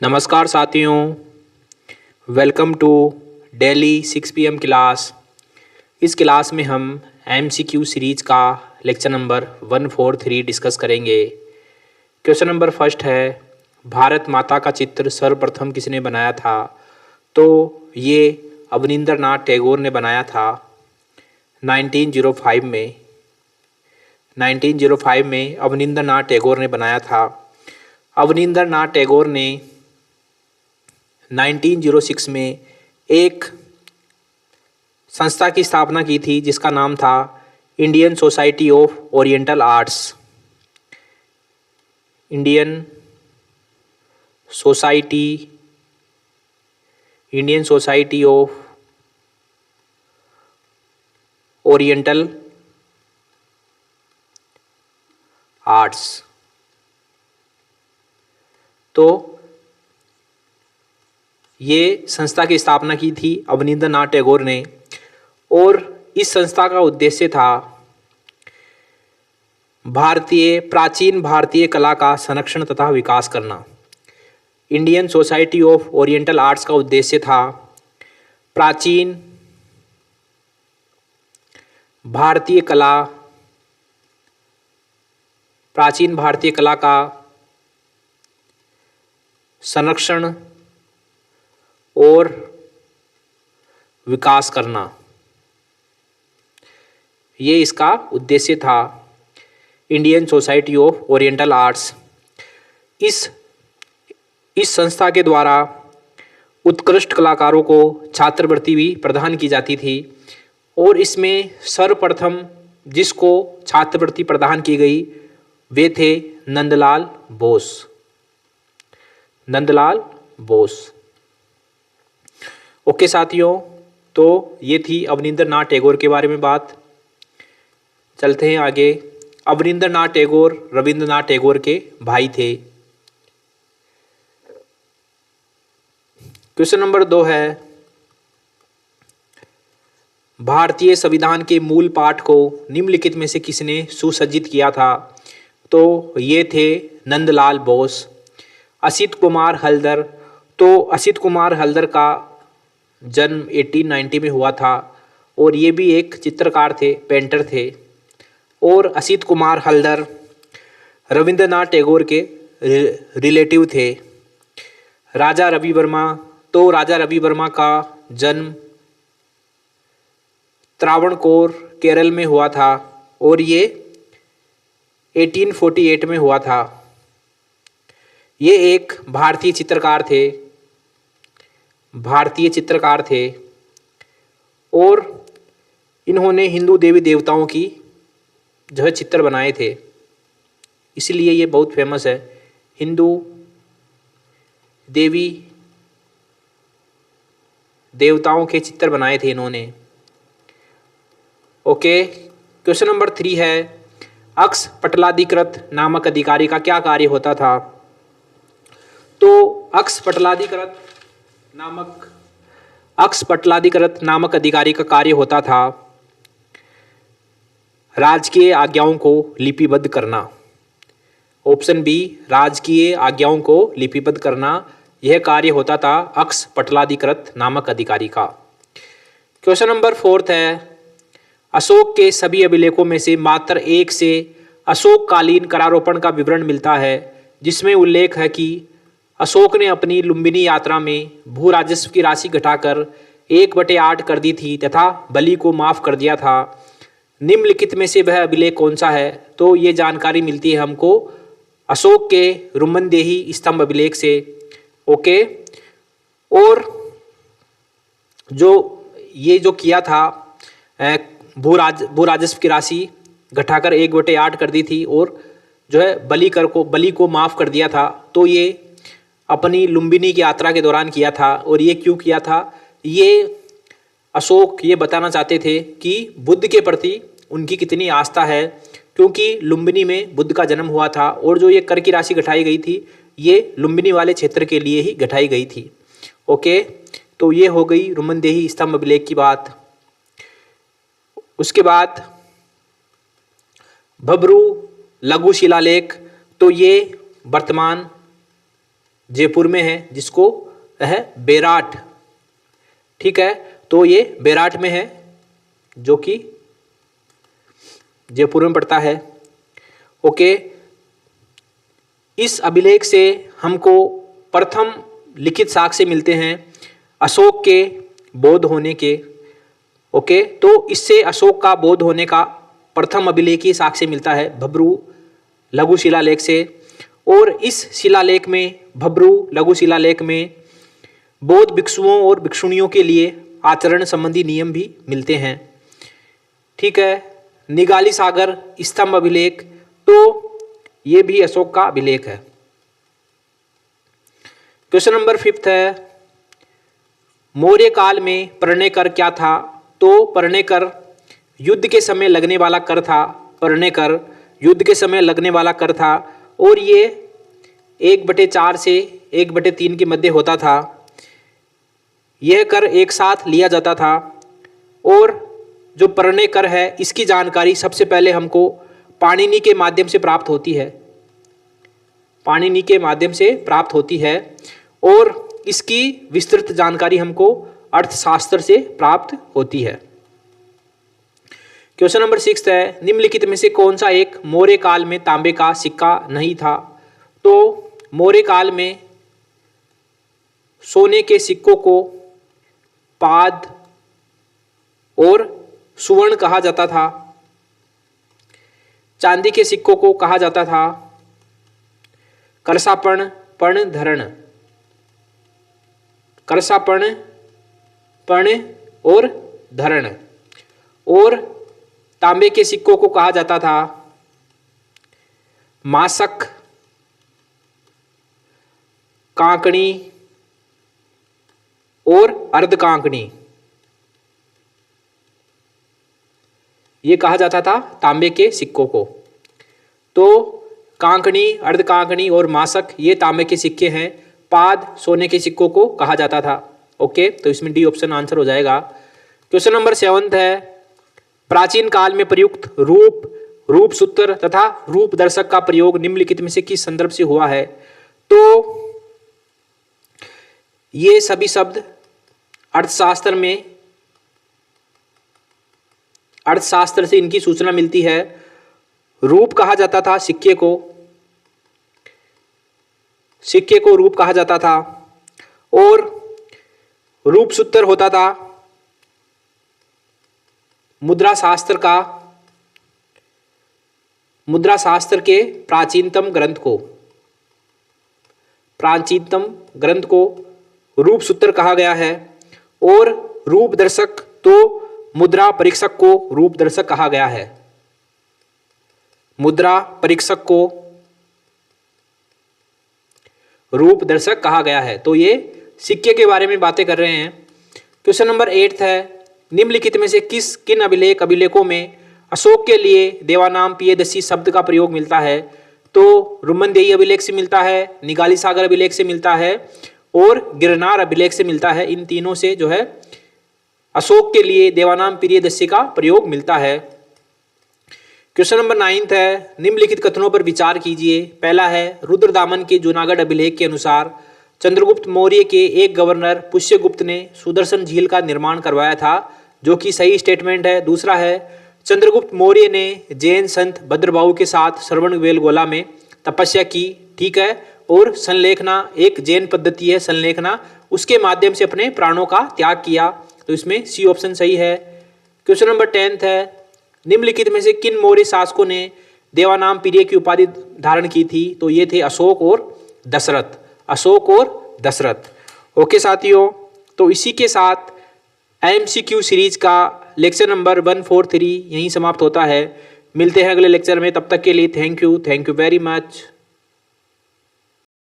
नमस्कार साथियों, welcome to daily 6 PM class. इस क्लास में हम MCQ सीरीज का लेक्चर नंबर 143 डिस्कस करेंगे। क्वेश्चन नंबर फर्स्ट है, भारत माता का चित्र सर्वप्रथम किसने बनाया था? तो ये अवनींद्रनाथ टैगोर ने बनाया था 1905 में। 1905 में अवनींद्रनाथ टैगोर ने बनाया था। अवनींद्रनाथ टैगोर ने 1906 में एक संस्था की स्थापना की थी जिसका नाम था Indian society of oriental arts. Indian society of oriental arts. तो ये संस्था की स्थापना की थी अवनींद्रनाथ टैगोर ने, और इस संस्था का उद्देश्य था प्राचीन भारतीय कला का संरक्षण तथा विकास करना। Indian society of oriental arts का उद्देश्य था प्राचीन भारतीय कला का संरक्षण और विकास करना। ये इसका उद्देश्य था, Indian society of oriental arts. इस संस्था के द्वारा उत्कृष्ट कलाकारों को छात्रवृत्ति भी प्रदान की जाती थी, और इसमें सर्वप्रथम जिसको छात्रवृत्ति प्रदान की गई वे थे नंदलाल बोस। ओके साथियों, तो ये थी अवनींद्रनाथ टैगोर के बारे में बात। चलते हैं आगे। अवनींद्रनाथ टैगोर रविंद्रनाथ टैगोर के भाई थे। क्वेश्चन नंबर 2 है, भारतीय संविधान के मूल पाठ को निम्नलिखित में से किसने सुसज्जित किया था? तो ये थे नंदलाल बोस। असित कुमार हल्दर। तो असित कुमार हल्दर का जन्म 1890 में हुआ था, और ये भी एक चित्रकार थे, पेंटर थे। और असित कुमार हल्दर रविंद्रनाथ टैगोर के रिलेटिव थे। राजा रवि वर्मा। तो राजा रवि वर्मा का जन्म त्रावणकोर केरल में हुआ था, और ये 1848 में हुआ था। ये एक भारतीय चित्रकार थे, और इन्होंने हिंदू देवी देवताओं की जो है चित्र बनाए थे, इसलिए ये बहुत फेमस है। हिंदू देवी देवताओं के चित्र बनाए थे इन्होंने। ओके, क्वेश्चन नंबर 3 है, अक्ष पटलाधिकृत नामक अधिकारी का क्या कार्य होता था? तो अक्ष पटलाधिकृत नामक अधिकारी का कार्य होता था राजकीय आज्ञाओं को लिपिबद्ध करना। ऑप्शन बी, राजकीय आज्ञाओं को लिपिबद्ध करना, यह कार्य होता था अक्ष पटलाधिकृत नामक अधिकारी का। क्वेश्चन नंबर 4 है, अशोक के सभी अभिलेखों में से मात्र एक से अशोककालीन करारोपण का विवरण मिलता है, जिसमें उल्लेख है कि अशोक ने अपनी लुम्बिनी यात्रा में भू राजस्व की राशि घटाकर 1/8 कर दी थी तथा बलि को माफ कर दिया था। निम्नलिखित में से वह अभिलेख कौन सा है? तो ये जानकारी मिलती है हमको अशोक के रुमनदेही स्तंभ अभिलेख से। ओके, और जो किया था भू राजस्व की राशि घटाकर 1/8 कर दी थी, और जो है बलि को माफ कर दिया था। तो ये अपनी लुम्बिनी की यात्रा के दौरान किया था। और ये क्यों किया था? ये अशोक ये बताना चाहते थे कि बुद्ध के प्रति उनकी कितनी आस्था है, क्योंकि लुम्बिनी में बुद्ध का जन्म हुआ था, और जो ये कर की राशि घटाई गई थी ये लुम्बिनी वाले क्षेत्र के लिए ही घटाई गई थी। ओके, तो ये हो गई रुमनदेही स्तंभ अभिलेख की बात। उसके बाद भब्रू लघु शिलालेख, तो ये वर्तमान जयपुर में है, जिसको है बेराट। ठीक है, तो ये बेराट में है जो कि जयपुर में पड़ता है। ओके, इस अभिलेख से हमको प्रथम लिखित साक्ष्य मिलते हैं अशोक के बौद्ध होने के। ओके, तो इससे अशोक का बौद्ध होने का प्रथम अभिलेखीय साक्ष्य मिलता है भब्रू लघु शिलालेख से। और इस शिलालेख में, भब्रू लघु शिलालेख में बौद्ध भिक्षुओं और भिक्षुणियों के लिए आचरण संबंधी नियम भी मिलते हैं। ठीक है, निगाली सागर स्तंभ अभिलेख, तो ये भी अशोक का अभिलेख है। क्वेश्चन नंबर 5 है, मौर्य काल में परनेकर क्या था? तो परनेकर युद्ध के समय लगने वाला कर था। परनेकर युद्ध के समय लगने वाला कर था और ये 1/4 से 1/3 के मध्य होता था। यह कर एक साथ लिया जाता था और जो परने कर है इसकी जानकारी सबसे पहले हमको पाणिनि के माध्यम से प्राप्त होती है। पाणिनि के माध्यम से प्राप्त होती है और इसकी विस्तृत जानकारी हमको अर्थशास्त्र से प्राप्त होती है। क्वेश्चन नंबर 6 है, निम्नलिखित में से कौन सा एक मौर्य काल में तांबे का सिक्का नहीं था? तो मौर्य काल में सोने के सिक्कों को पाद और सुवर्ण कहा जाता था। चांदी के सिक्कों को कहा जाता था करसापण पण धरण। करसापण पण और धरण। और तांबे के सिक्कों को कहा जाता था मासक, कांकणी और अर्धकांकणी। ये कहा जाता था तांबे के सिक्कों को। तो कांकणी, अर्धकांकणी और मासक ये तांबे के सिक्के हैं। पाद सोने के सिक्कों को कहा जाता था। ओके, तो इसमें डी ऑप्शन आंसर हो जाएगा। क्वेश्चन नंबर 7 है, प्राचीन काल में प्रयुक्त रूप, रूप सूत्र तथा रूप दर्शक का प्रयोग निम्नलिखित में से किस संदर्भ से हुआ है? तो ये सभी शब्द अर्थशास्त्र में, अर्थशास्त्र से इनकी सूचना मिलती है। रूप कहा जाता था सिक्के को, सिक्के को रूप कहा जाता था। और रूप सूत्र होता था मुद्रा शास्त्र का, मुद्रा शास्त्र के प्राचीनतम ग्रंथ को, प्राचीनतम ग्रंथ को रूप सूत्र कहा गया है। और रूप दर्शक तो मुद्रा परीक्षक को रूप दर्शक कहा गया है। मुद्रा परीक्षक को रूप दर्शक कहा गया है। तो ये सिक्के के बारे में बातें कर रहे हैं। क्वेश्चन नंबर 8 है, निम्नलिखित में से किन अभिलेखों में अशोक के लिए देवानाम पियदसी शब्द का प्रयोग मिलता है? तो रुमनदेही अभिलेख से मिलता है, निगाली सागर अभिलेख से मिलता है और गिरनार अभिलेख से मिलता है। इन तीनों से जो है अशोक के लिए देवानाम पियदसी का प्रयोग मिलता है। क्वेश्चन नंबर 9 है, निम्नलिखित कथनों पर विचार कीजिए। पहला है, रुद्रदामन के जूनागढ़ अभिलेख के अनुसार चंद्रगुप्त मौर्य के एक गवर्नर पुष्यगुप्त ने सुदर्शन झील का निर्माण करवाया था, जो कि सही स्टेटमेंट है। दूसरा है, चंद्रगुप्त मौर्य ने जैन संत भद्रबाहु के साथ श्रवणबेलगोला में तपस्या की। ठीक है, और संलेखना एक जैन पद्धति है, संलेखना, उसके माध्यम से अपने प्राणों का त्याग किया। तो इसमें सी ऑप्शन सही है। क्वेश्चन नंबर 10 है, निम्नलिखित में से किन मौर्य शासकों ने देवानाम पीरिय की उपाधि धारण की थी? तो ये थे अशोक और दशरथ, अशोक और दशरथ। ओके साथियों, तो इसी के साथ MCQ सीरीज का लेक्चर नंबर 143 यहीं समाप्त होता है। मिलते हैं अगले लेक्चर में, तब तक के लिए थैंक यू वेरी मच।